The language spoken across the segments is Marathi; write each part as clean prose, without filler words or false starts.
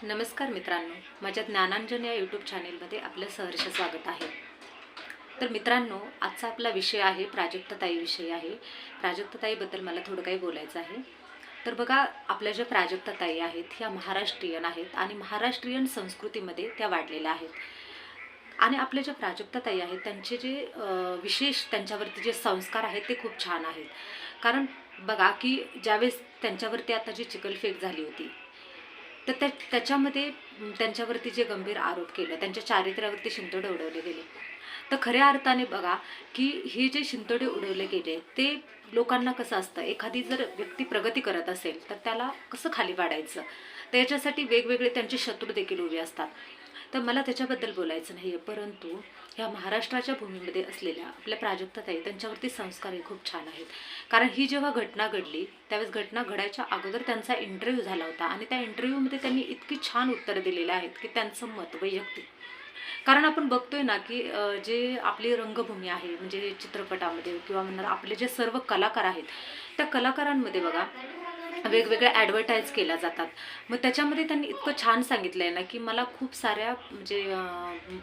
नमस्कार मित्रांनो, माझ्या ज्ञानांजन या यूट्यूब चॅनेलमध्ये आपलं सहर्ष स्वागत आहे. तर मित्रांनो, आजचा आपला विषय आहे प्राजक्ताताई विषय आहे. प्राजक्ताताईबद्दल मला थोडं काही बोलायचं आहे. तर बघा, आपल्या ज्या प्राजक्ताताई आहेत ह्या महाराष्ट्रीयन आहेत आणि महाराष्ट्रीयन संस्कृतीमध्ये त्या वाढलेल्या आहेत. आणि आपल्या ज्या प्राजक्ताताई आहेत त्यांचे जे विशेष त्यांच्यावरती जे संस्कार आहेत ते खूप छान आहेत. कारण बघा की ज्यावेळेस त्यांच्यावरती आता जी चिखलफेक झाली होती, तर त्याच्यामध्ये त्यांच्यावरती जे गंभीर आरोप केले, त्यांच्या चारित्र्यावरती शिंतोडे उडवले गेले. तर खऱ्या अर्थाने बघा की हे जे शिंतोडे उडवले गेले ते लोकांना कसं असतं, एखादी जर व्यक्ती प्रगती करत असेल तर त्याला कसं खाली पाडायचं, त्याच्यासाठी वेगवेगळे त्यांचे शत्रू देखील उभे असतात. तर मला त्याच्याबद्दल बोलायचं नाही आहे, परंतु ह्या महाराष्ट्राच्या भूमीमध्ये असलेल्या आपल्या प्राजक्ताताई त्यांच्यावरती संस्कार हे खूप छान आहेत. कारण ही जेव्हा घटना घडली त्यावेळेस घटना घडायच्या अगोदर त्यांचा इंटरव्ह्यू झाला होता आणि त्या इंटरव्ह्यूमध्ये त्यांनी इतकी छान उत्तरं दिलेली आहेत की त्यांचं मत वैयक्तिक. कारण आपण बघतोय ना की जे आपली रंगभूमी आहे, म्हणजे चित्रपटामध्ये किंवा म्हणणार आपले जे सर्व कलाकार आहेत त्या कलाकारांमध्ये बघा वेगवेगळ्या ॲडव्हर्टाईज केल्या जातात. मग त्याच्यामध्ये त्यांनी इतकं छान सांगितलं आहे ना की मला खूप साऱ्या म्हणजे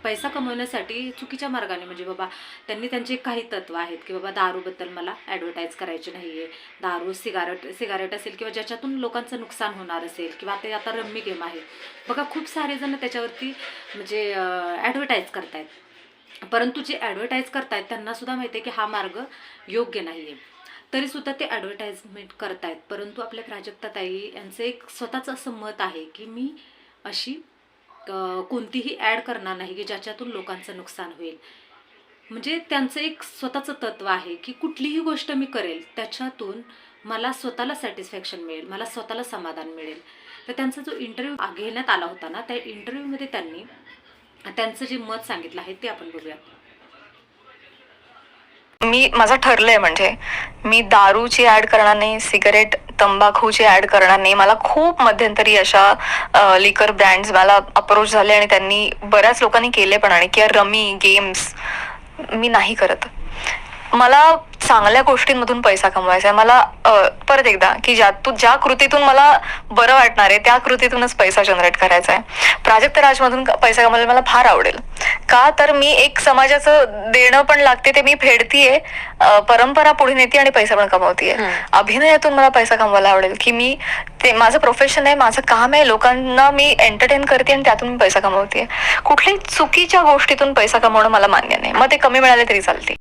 पैसा कमवण्यासाठी चुकीच्या मार्गाने, म्हणजे बाबा त्यांनी त्यांचे काही तत्त्व आहेत की बाबा दारूबद्दल मला ॲडव्हर्टाईज करायची नाही आहे. दारू, सिगारेट असेल किंवा ज्याच्यातून लोकांचं नुकसान होणार असेल किंवा ते आता रम्मी गेम आहे बघा, खूप सारे जण त्याच्यावरती म्हणजे ॲडव्हर्टाईज करतायत. परंतु जे ॲडव्हर्टाईज करतायत त्यांना सुद्धा माहिती आहे की हा मार्ग योग्य नाही आहे, तरीसुद्धा ते ॲडव्हर्टाईजमेंट करतायत. परंतु आपल्या प्राजक्ताताई यांचं एक स्वतःचं असं मत आहे की मी अशी कोणतीही ॲड करणार नाही की ज्याच्यातून लोकांचं नुकसान होईल. म्हणजे त्यांचं एक स्वतःचं तत्त्व आहे की कुठलीही गोष्ट मी करेल त्याच्यातून मला स्वतःला सॅटिस्फॅक्शन मिळेल, मला स्वतःला समाधान मिळेल. तर त्यांचा जो इंटरव्ह्यू घेण्यात आला होता ना, त्या इंटरव्ह्यूमध्ये त्यांनी त्यांचं जे मत सांगितलं आहे ते आपण बघूया. माझं ठरलंय, म्हणजे मी दारूची ऍड करणार नाही, सिगारेट तंबाखूची ऍड करणार नाही. मला खूप मध्यंतरी अशा लिकर ब्रँड्स मला अप्रोच झाले आणि त्यांनी बऱ्याच लोकांनी केले पण, आणि की रमी गेम्स मी नाही करत. मला चांगल्या गोष्टींमधून पैसा कमवायचा आहे. मला परत एकदा की ज्या कृतीतून मला बरं वाटणार आहे त्या कृतीतूनच पैसा जनरेट करायचा आहे. प्राजक्त राजमधून पैसा कमवायला मला फार आवडेल. का तर मी एक समाजाचं देणं पण लागते, ते मी फेडतीये, परंपरा पुढे नेते आणि पैसा पण कमवतीये. अभिनयातून मला पैसा कमवायला आवडेल की मी ते माझं प्रोफेशन आहे, माझं काम आहे, लोकांना मी एंटरटेन करते आणि त्यातून मी पैसा कमवते. कुठल्याही चुकीच्या गोष्टीतून पैसा कमवणं मला मान्य नाही. मग ते कमी मिळाले तरी चालते.